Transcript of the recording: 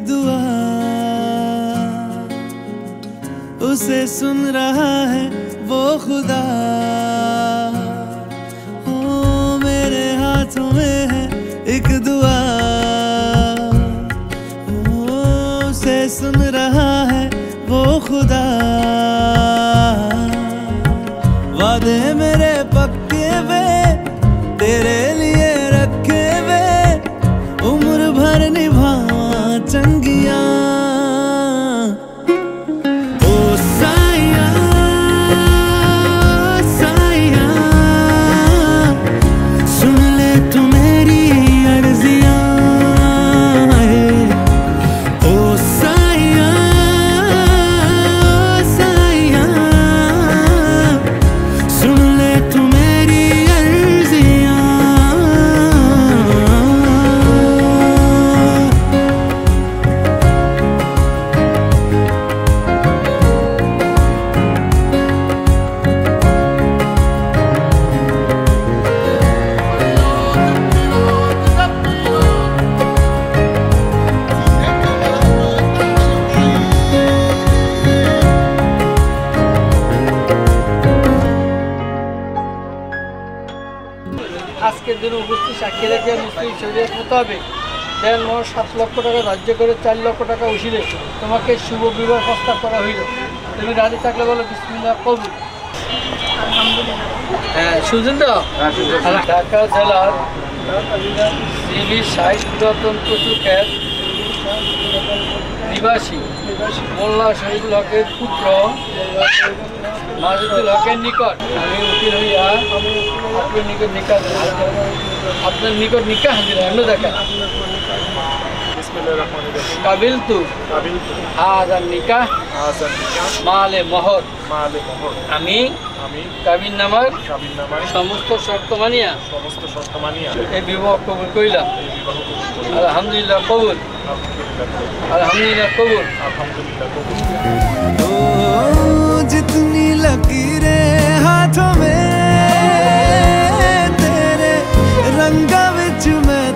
दुआ उसे सुन रहा है वो खुदा। हो मेरे हाथों में है एक दुआ, उसे सुन रहा है वो खुदा। वादे मेरे पक्के वे तेरे लिए रखे वे, उम्र भर निभावा चंगिया। আজকের দিনে উপস্থিত সাক্ষী রেখে মুসলিম শরীয়ত মোতাবেক দেন মোট 7 লক্ষ টাকা ধার্য করে 4 লক্ষ টাকা উসিলে তোমাকে শুভ বিবাহ প্রস্তাব করা হইল। তুমি রাজি থাকলে বলো বিসমিল্লাহ কবুল। হ্যাঁ শুনছেন তো? ঢাকা জেলার সিবি 60 পুরাতন প্রচুর নিবাসী মোল্লা শহীদুল হকের পুত্র মাজেদুল হকের নিকট আমি উকিল হইয়া আপনার নিকট নিকাহ দিলাম দেখা কাবিল তু হাজার নিকাহ মালে মোহর। আমি কাবিন নামার সমস্ত শর্ত মানিয়া এই বিবাহ কবুল করিলাম। আলহামদুলিল্লাহ কবুল, আলহামদুলিল্লাহ কবুল। जितनी लकीरें हाथों में तेरे रंगा विच मैं